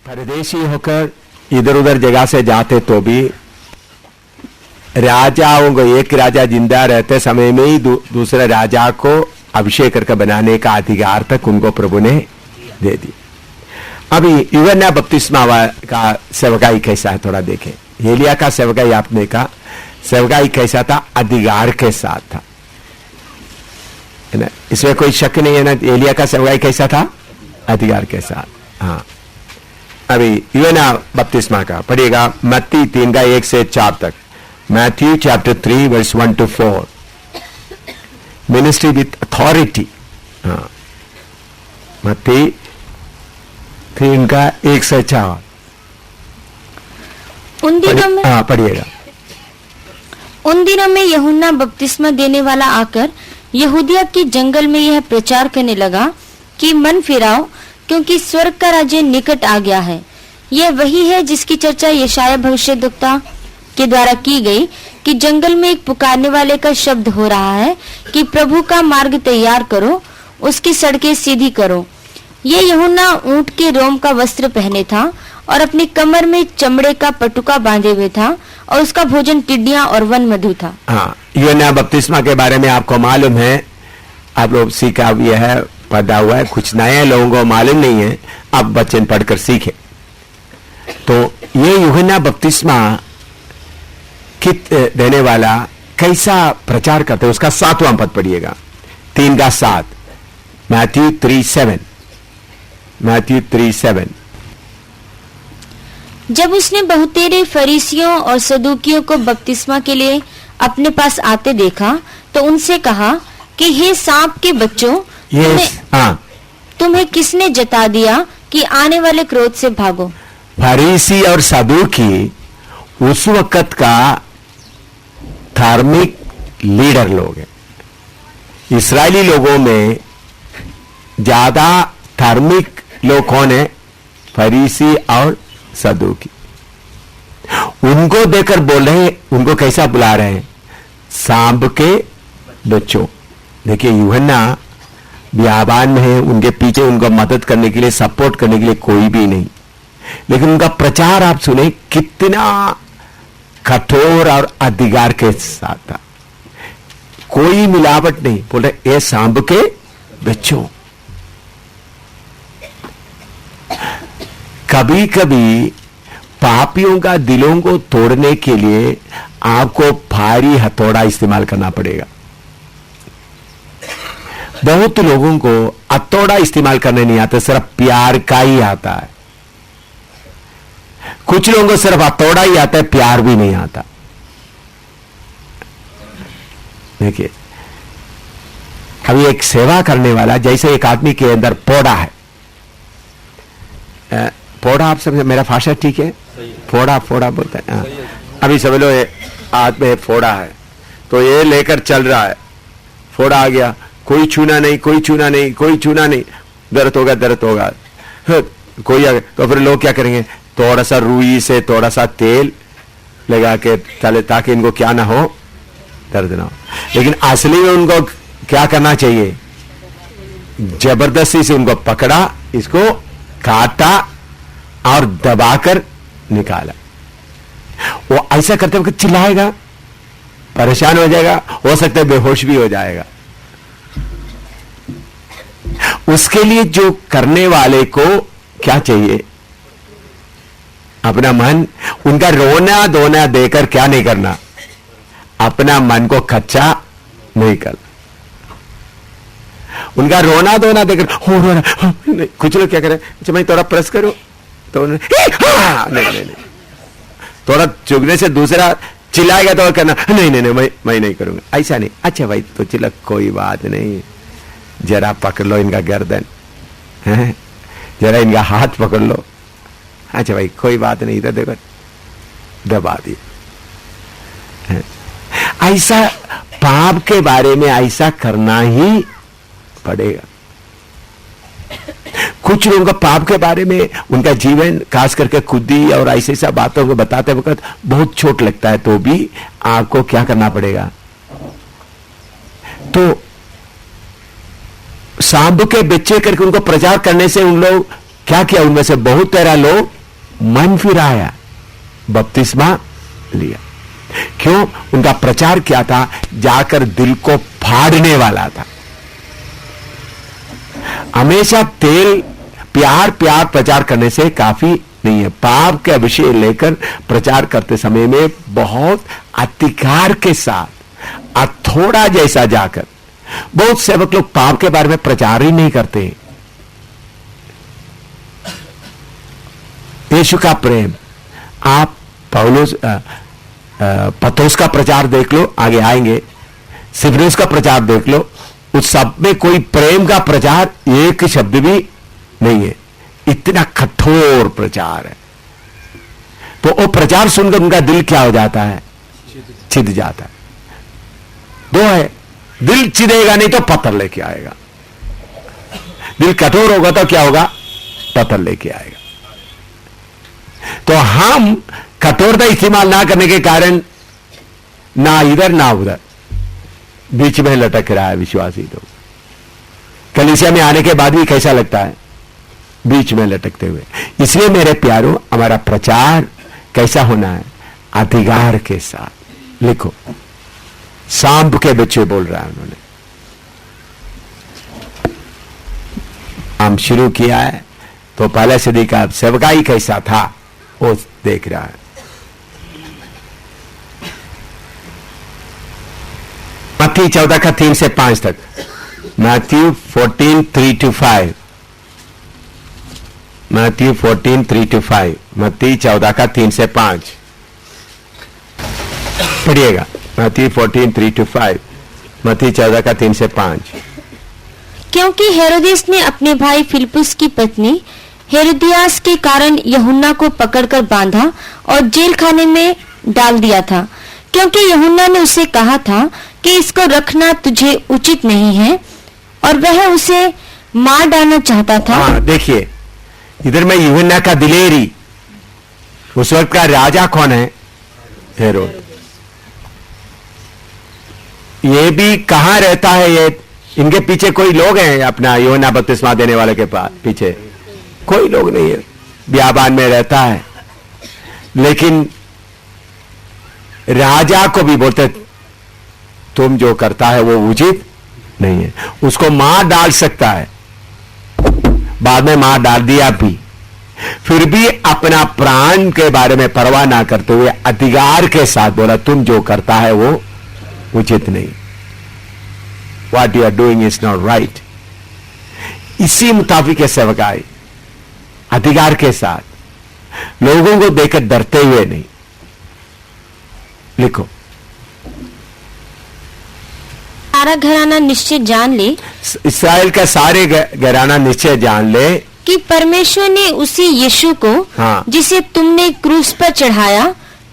परदेशी होकर इधर उधर जगह से जाते तो भी राजाओं को, एक राजा जिंदा रहते समय में ही दूसरे राजा को अभिषेक करके बनाने का अधिकार तक उनको प्रभु ने दे दी। अभी यूहन्ना बपतिस्मा का सेवकाई कैसा है थोड़ा देखें। एलिया का सेवकाई आपने कहा सेवकाई कैसा था? अधिकार के साथ था, है ना? इसमें कोई शक नहीं है ना। एलिया का सेवकाई कैसा था? अधिकार के साथ। हाँ, अभी यूहन्ना बपतिस्मा का पढ़िएगा मत्ती 3 का 1 से 4 तक। Matthew chapter 3 verse 1 to 4। Ministry with authority. हाँ, मत्ती 3 का 1 से 4। उन दिनों में, हाँ पढ़िएगा। उन दिनों में यूहन्ना बपतिस्मा देने वाला आकर यहूदिया के जंगल में यह प्रचार करने लगा कि मन फिराओ, क्योंकि स्वर्ग का राज्य निकट आ गया है। यह वही है जिसकी चर्चा यशाया भविष्यद्वक्ता के द्वारा की गई कि जंगल में एक पुकारने वाले का शब्द हो रहा है कि प्रभु का मार्ग तैयार करो, उसकी सड़कें सीधी करो। ये यूहन्ना ऊंट के रोम का वस्त्र पहने था और अपनी कमर में चमड़े का पटुका बांधे हुए था और उसका भोजन टिड्डियां और वन मधु था। हाँ, यूहन्ना बपतिस्मा के बारे में आपको मालूम है, आप लोग सीखा भी है, पढ़ा हुआ है। कुछ नए लोगों को मालूम नहीं है, अब वचन पढ़कर सीखे। तो ये यूहन्ना बपतिस्मा कित देने वाला कैसा प्रचार करते हैं उसका 7वां पद पढ़िएगा, 3 का 7। मैथ्यू 3:7। मैथ्यू 3:7। जब उसने बहुतेरे फरीसियों और सदूकियों को बपतिस्मा के लिए अपने पास आते देखा तो उनसे कहा कि हे सांप के बच्चों, तुम्हें किसने जता दिया कि आने वाले क्रोध से भागो। फरीसी और सदूकी उस वक्त का धार्मिक लीडर लोग हैं। इस्राएली लोगों में ज्यादा धार्मिक लोग कौन है? फरीसी और सदूकी। उनको देखकर बोल रहे हैं, उनको कैसा बुला रहे हैं? सांप के बच्चों। देखिए यूहन्ना बियाबान में है, उनके पीछे उनको मदद करने के लिए, सपोर्ट करने के लिए कोई भी नहीं, लेकिन उनका प्रचार आप सुने कितना कठोर और अधिकार के साथ था। कोई मिलावट नहीं। बोल रहे ये सांप के बच्चों। कभी कभी पापियों का दिलों को तोड़ने के लिए आपको भारी हथौड़ा इस्तेमाल करना पड़ेगा। बहुत लोगों को हथौड़ा इस्तेमाल करने नहीं आता, सिर्फ प्यार का ही आता है। कुछ लोगों को सिर्फ हथौड़ा ही आता है, प्यार भी नहीं आता। देखिए अभी एक सेवा करने वाला, जैसे एक आदमी के अंदर पौड़ा है। पौड़ा आप समझे? मेरा भाषा ठीक है? फोड़ा फोड़ा बोलता है। अभी समझ लो हाथ में फोड़ा है, तो ये लेकर चल रहा है, फोड़ा आ गया, कोई छूना नहीं, कोई छूना नहीं, कोई छूना नहीं, दर्द होगा दर्द होगा। कोई आ गया तो फिर लोग क्या करेंगे? थोड़ा सा रुई से थोड़ा सा तेल लगा के तले, ताकि इनको क्या ना हो, दर्द ना हो। लेकिन असली में उनको क्या करना चाहिए? जबरदस्ती से उनको पकड़ा, इसको काटा और दबाकर निकाला। वो ऐसा करते वक्त चिल्लाएगा, परेशान हो जाएगा, हो सकता है बेहोश भी हो जाएगा। उसके लिए जो करने वाले को क्या चाहिए? अपना मन, उनका रोना धोना देकर क्या नहीं करना? अपना मन को कच्चा नहीं करना। उनका रोना धोना देकर हो रो रहा, कुछ लोग क्या करें? अच्छा मैं थोड़ा प्रेस करूं तो नहीं, थोड़ा चुगने से दूसरा चिल्लाएगा तो करना, नहीं मैं नहीं करूंगा, ऐसा नहीं। अच्छा भाई तो चिल्ला, कोई बात नहीं, जरा पकड़ लो इनका गर्दन, जरा इनका हाथ पकड़ लो। अच्छा भाई कोई बात नहीं, इधर देखो, दबा दिया। ऐसा पाप के बारे में ऐसा करना ही पड़ेगा। कुछ लोगों का पाप के बारे में उनका जीवन खास करके खुदी और ऐसे सब बातों को बताते वक्त बहुत चोट लगता है, तो भी आपको क्या करना पड़ेगा? तो सांप के बच्चे करके उनको प्रचार करने से उन लोग क्या किया? उनमें से बहुत तेरा लोग मन फिराया, बपतिस्मा लिया। क्यों? उनका प्रचार क्या था? जाकर दिल को फाड़ने वाला था। हमेशा तेल प्यार प्यार प्रचार करने से काफी नहीं है। पाप के विषय लेकर प्रचार करते समय में बहुत अधिकार के साथ थोड़ा जैसा जाकर, बहुत सेवक लोग पाप के बारे में प्रचार ही नहीं करते। यीशु का प्रेम, आप पौलुस पतोस का प्रचार देख लो, आगे आएंगे, सिफनुस का प्रचार देख लो, उस सब में कोई प्रेम का प्रचार एक शब्द भी नहीं है। इतना कठोर प्रचार है। तो वो प्रचार सुनकर उनका दिल क्या हो जाता है? छिद जाता है। दो है, दिल छिदेगा नहीं तो पत्थर लेके आएगा। दिल कठोर होगा तो क्या होगा? पत्थर लेके आएगा। तो हम कठोरता इस्तेमाल ना करने के कारण ना इधर ना उधर बीच में लटक रहा है विश्वासी लोग। कलीसिया में आने के बाद भी कैसा लगता है? बीच में लटकते हुए। इसलिए मेरे प्यारों, हमारा प्रचार कैसा होना है? अधिकार के साथ। लिखो, सांप के बच्चे बोल रहा है उन्होंने। हम शुरू किया है तो पहले सदी का सेवकाई कैसा था वो देख रहा है। मत्ती 14 का 3 से 5 तक। मैथ्यू 14, 3-5। मैथ्यू 14, 3-5। मत्ती 14 का 3 से 5 पढ़िएगा। मैथ्यू 14, 3-5। मत्ती 14 का 3 से 5। क्योंकि हेरोदेस ने अपने भाई फिलिप्पुस की पत्नी हेरोदियास के कारण यूहन्ना को पकड़कर बांधा और जेल खाने में डाल दिया था, क्योंकि यूहन्ना ने उसे कहा था कि इसको रखना तुझे उचित नहीं है, और वह उसे मार डालना चाहता था। हाँ, देखिए इधर में यूहन्ना का दिलेरी, उस वक्त का राजा कौन है? हेरोद। ये भी कहां रहता है? ये इनके पीछे कोई लोग हैं अपना यूहन्ना बपतिस्मा देने वाले के पास पीछे? कोई लोग नहीं है, बियाबान में रहता है। लेकिन राजा को भी बोलते तुम जो करता है वो उचित नहीं है। उसको मार डाल सकता है, बाद में मार डाल दिया भी, फिर भी अपना प्राण के बारे में परवाह ना करते हुए अधिकार के साथ बोला तुम जो करता है वो उचित नहीं। What you are doing is not right। इसी मुताबिक सेवकाई अधिकार के साथ, लोगों को देखकर डरते हुए नहीं। लिखो, सारा घराना निश्चय जान ले, इस्राएल का सारे घराना निश्चय जान ले कि परमेश्वर ने उसी यीशु को, हाँ, जिसे तुमने क्रूस पर चढ़ाया,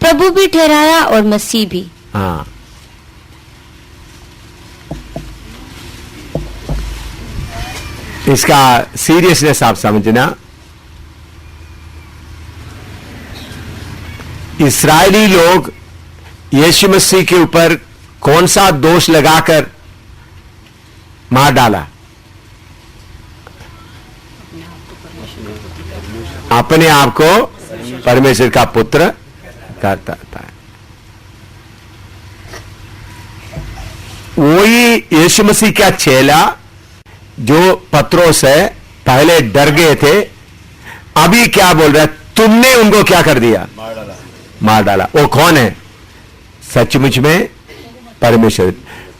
प्रभु भी ठहराया और मसीह भी। हाँ, इसका सीरियसनेस आप समझना। इस्राएली लोग यीशु मसीह के ऊपर कौन सा दोष लगाकर मार डाला? अपने आप को परमेश्वर का पुत्र कहता है। वही यीशु मसीह का चेला जो पत्रोस है, पहले डर गए थे, अभी क्या बोल रहा है? तुमने उनको क्या कर दिया? मार डाला। वो कौन है? सचमुच में परमेश्वर।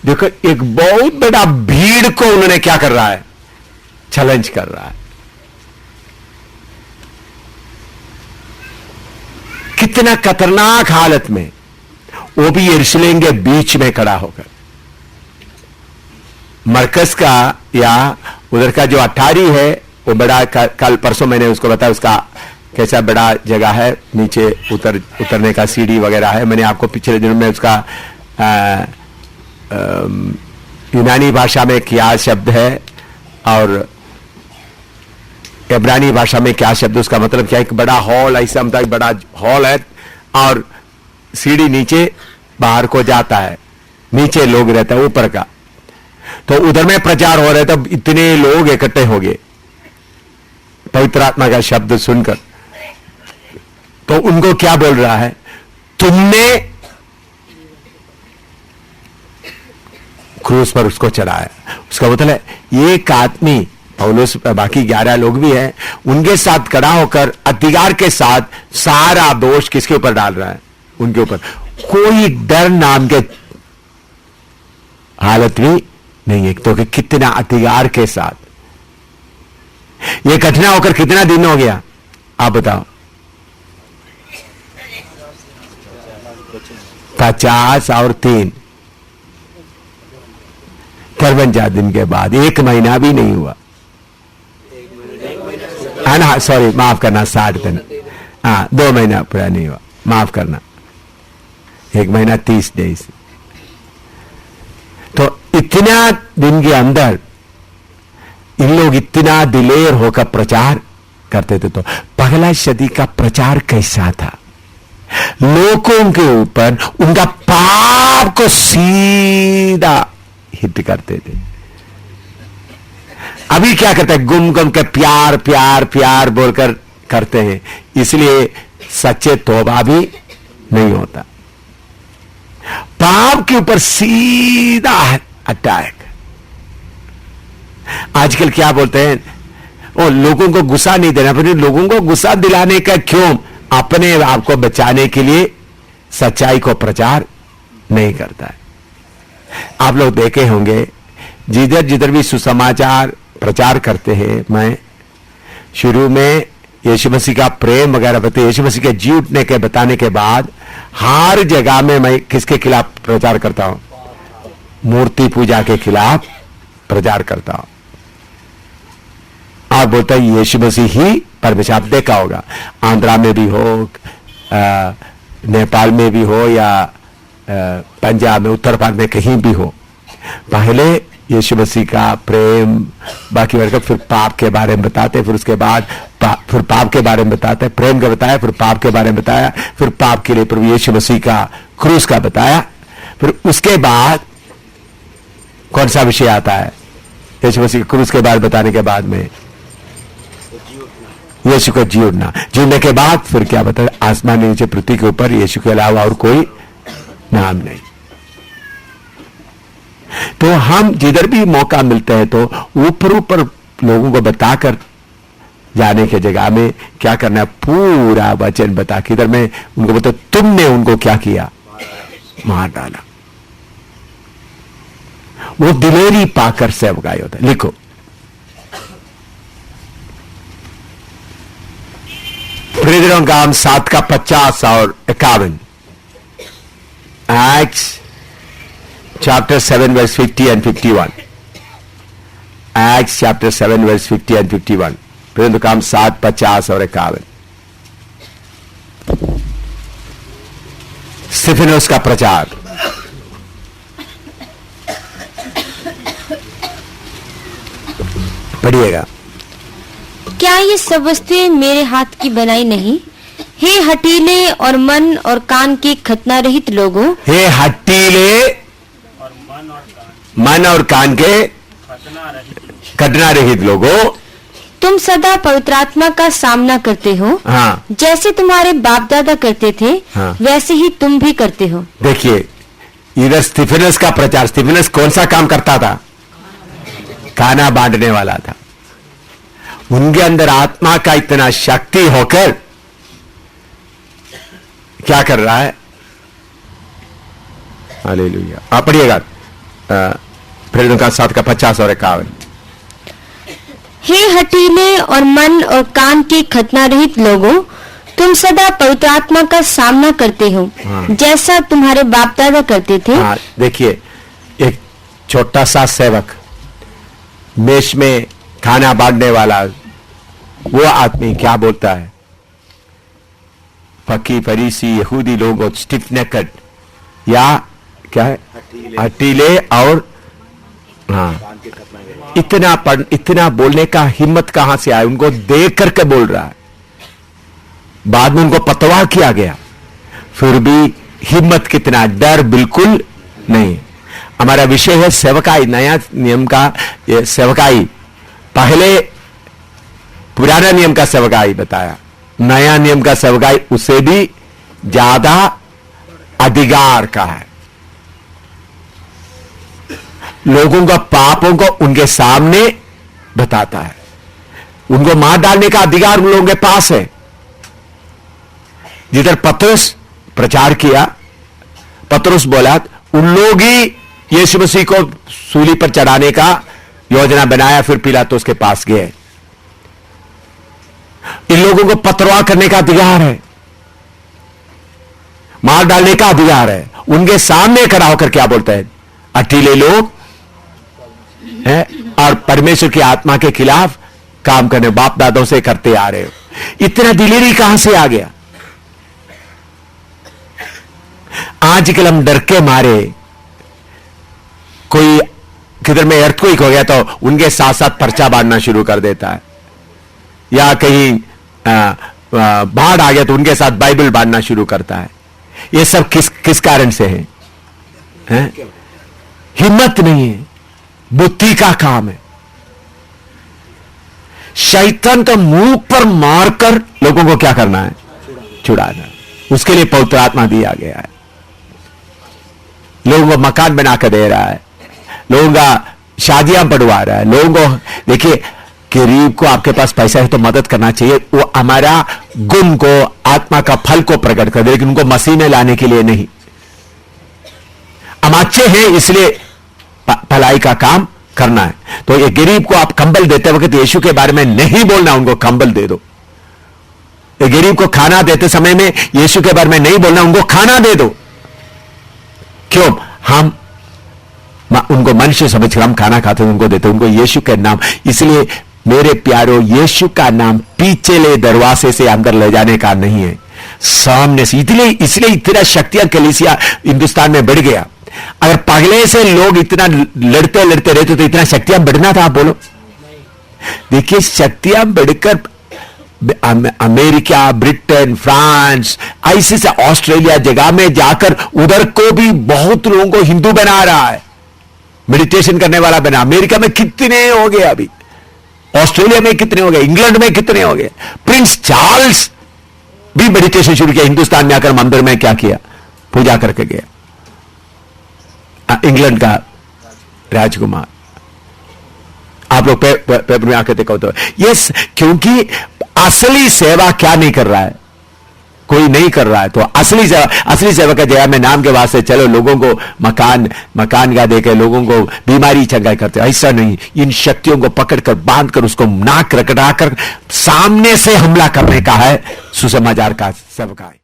देखो, एक बहुत बड़ा भीड़ को उन्होंने क्या कर रहा है? चैलेंज कर रहा है। कितना खतरनाक हालत में, वो भी यरूशलेम के बीच में खड़ा होकर। मरकज का या उधर का जो अटारी है वो बड़ा, कल परसों मैंने उसको बताया उसका कैसा बड़ा जगह है, नीचे उतरने का सीढ़ी वगैरह है। मैंने आपको पिछले दिनों में उसका यूनानी भाषा में क्या शब्द है और इब्रानी भाषा में क्या शब्द, उसका मतलब क्या है? एक बड़ा हॉल, ऐसा मतलब बड़ा हॉल है और सीढ़ी नीचे बाहर को जाता है, नीचे लोग रहते हैं ऊपर का। तो उधर में प्रचार हो रहे, तब इतने लोग इकट्ठे हो गए, पवित्र आत्मा का शब्द सुनकर, तो उनको क्या बोल रहा है? तुमने क्रूस पर उसको चढ़ाया। उसका मतलब है एक आदमी, पौलुस, बाकी 11 लोग भी हैं, उनके साथ खड़ा होकर अधिकार के साथ सारा दोष किसके ऊपर डाल रहा है? उनके ऊपर। कोई डर नाम के हालत भी नहीं है। तो कि कितना अधिकार के साथ यह घटना होकर कितना दिन हो गया आप बताओ? 50 और 3 53 दिन के बाद, 1 महीना भी नहीं हुआ है ना, सॉरी माफ करना, 60 दिन, हाँ 2 महीना पूरा नहीं हुआ, माफ करना, 1 महीना 30 डेज। तो इतना दिन के अंदर इन लोग इतना दिलेर होकर प्रचार करते थे। तो पहला सदी का प्रचार कैसा था? लोगों के ऊपर उनका पाप को सीधा हिट करते थे। अभी क्या करते हैं? गुम गुम के प्यार प्यार प्यार बोलकर करते हैं, इसलिए सच्चे तौबा भी नहीं होता। पाप के ऊपर सीधा अटैक। आजकल क्या बोलते हैं? ओ, लोगों को गुस्सा नहीं देना, फिर लोगों को गुस्सा दिलाने का क्यों? अपने आप को बचाने के लिए सच्चाई को प्रचार नहीं करता है। आप लोग देखे होंगे जिधर जिधर भी सुसमाचार प्रचार करते हैं, मैं शुरू में यीशु मसीह का प्रेम वगैरह बताते, यीशु मसीह के जी उठने के बताने के बाद हर जगह में मैं किसके खिलाफ प्रचार करता हूं? मूर्ति पूजा के खिलाफ प्रचार करता हूं। आप बोलते हैं यीशु मसीह ही परमेश्वर। आप देखा होगा आंध्रा में भी हो, नेपाल में भी हो, या पंजाब में, उत्तर भारत में कहीं भी हो, पहले यीशु मसीह का प्रेम बाकी वर्ग, फिर पाप के बारे में बताते, फिर उसके बाद फिर पाप के बारे में बताते, प्रेम का बताया, फिर पाप के बारे में बताया, फिर पाप के लिए प्रभु यीशु मसीह का क्रूस का बताया, फिर उसके बाद कौन सा विषय आता है? यीशु मसीह क्रूस के बाद बताने के बाद में यीशु को जी उठना, जीने के बाद फिर क्या बताया? आसमान नीचे पृथ्वी के ऊपर यीशु के अलावा और कोई नाम नहीं। तो हम जिधर भी मौका मिलते हैं तो ऊपर ऊपर लोगों को बताकर जाने के जगह में क्या करना है? पूरा वचन बता के इधर में उनको बता, तुमने उनको क्या किया? मार डाला। वो दिलेरी पाकर सेवकाई होता है। लिखो, प्रेरितों का काम 7 का 50 और 51, Acts chapter 7 verse 50 and 51, Acts chapter 7 verse 50 and 51, प्रेरितों का काम 7, 50 और 51। स्तिफनुस का प्रचार। पढ़िएगा। क्या ये सब वस्तुएं मेरे हाथ की बनाई नहीं? हे हठीले और मन और कान के खतना रहित लोगों, हे हठीले मन और कान के खतना रहित लोगों, तुम सदा पवित्र आत्मा का सामना करते हो। हाँ, जैसे तुम्हारे बाप दादा करते थे, हाँ, वैसे ही तुम भी करते हो। देखिए इधर स्तिफनुस का प्रचार। स्तिफनुस कौन सा काम करता था? खाना बांटने वाला था। उनके अंदर आत्मा का इतना शक्ति होकर क्या कर रहा है? हालेलुया। आप पढ़िएगा प्रेरितों का 7 का 50 और 51। हे हठीले और मन और कान के खतना रहित लोगों, तुम सदा पवित्र आत्मा का सामना करते हो। हाँ, जैसा तुम्हारे बाप दादा करते थे। हाँ, देखिए एक छोटा सा सेवक, मेष में खाना बांटने वाला, वो आदमी क्या बोलता है? फकी फरीसी यहूदी लोग स्टिफ नेकड, या क्या है? हठीले और हाँ, इतना बोलने का हिम्मत कहां से आया? उनको देख करके बोल रहा है। बाद में उनको पतवा किया गया, फिर भी हिम्मत कितना, डर बिल्कुल नहीं। हमारा विषय है सेवकाई, नया नियम का सेवकाई। पहले पुराना नियम का सेवकाई बताया, नया नियम का सेवकाई उससे भी ज्यादा अधिकार का है। लोगों का पापों को उनके सामने बताता है, उनको मार डालने का अधिकार उन लोगों के पास है। जिधर पतरस प्रचार किया, पतरस बोला उन लोग ही यीशु मसीह को सूली पर चढ़ाने का योजना बनाया, फिर पिलातुस के पास गए। इन लोगों को पथरवाह करने का अधिकार है, मार डालने का अधिकार है। उनके सामने खड़ा होकर क्या बोलते हैं, अठीले लोग हैं और परमेश्वर की आत्मा के खिलाफ काम करने, बाप दादों से करते आ रहे हो। इतना दिलेरी कहां से आ गया? आजकल हम डर के मारे, कोई किधर में अर्थक्वेक हो गया तो उनके साथ साथ पर्चा बांटना शुरू कर देता है, या कहीं बाढ़ आ गया तो उनके साथ बाइबल बांटना शुरू करता है। ये सब किस कारण से है? हिम्मत नहीं है, बुद्धि का काम है। शैतान का मुंह पर मारकर लोगों को क्या करना है? छुड़ाना। उसके लिए पवित्र आत्मा दिया गया है। लोगों को मकान बनाकर दे रहा है, लोगों का शादियां बढ़वा रहा है। लोगों को देखिए, गरीब को आपके पास पैसा है तो मदद करना चाहिए, वो हमारा गुण को, आत्मा का फल को प्रकट कर दे, लेकिन उनको मसीह में लाने के लिए नहीं। हम अच्छे हैं इसलिए भलाई का काम करना है। तो ये गरीब को आप कंबल देते वक्त यीशु के बारे में नहीं बोलना, उनको कंबल दे दो। ये गरीब को खाना देते समय में यीशु के बारे में नहीं बोलना, उनको खाना दे दो। क्यों? हम उनको मनुष्य समझकर हम खाना खाते हैं, उनको देते, उनको यीशु के नाम। इसलिए मेरे प्यारो, यीशु का नाम पीछे दरवाजे से अंदर ले जाने का नहीं है, सामने से। इसलिए इतना शक्तियां कलीसिया हिंदुस्तान में बढ़ गया। अगर पहले से लोग इतना लड़ते रहते तो इतना शक्तियां बढ़ना था? आप बोलो। देखिए, शक्तियां बढ़कर अमेरिका, ब्रिटेन, फ्रांस, ऐसे से ऑस्ट्रेलिया जगह में जाकर उधर को भी बहुत लोगों को हिंदू बना रहा है, मेडिटेशन करने वाला बना। अमेरिका में कितने हो गए, अभी ऑस्ट्रेलिया में कितने हो गए, इंग्लैंड में कितने हो गए। प्रिंस चार्ल्स भी मेडिटेशन शुरू किया, हिंदुस्तान में आकर मंदिर में क्या किया? पूजा करके गया। इंग्लैंड का राजकुमार, आप लोग पेपर में आकर देखो तो यस, क्योंकि असली सेवा क्या नहीं कर रहा है, कोई नहीं कर रहा है। तो असली सेवा का जगह में नाम के वास्ते चलो लोगों को मकान का देकर लोगों को बीमारी चंगाई करते, ऐसा नहीं। इन शक्तियों को पकड़कर बांधकर उसको नाक रगड़ाकर सामने से हमला करने का है सुसमाचार का सेवका है।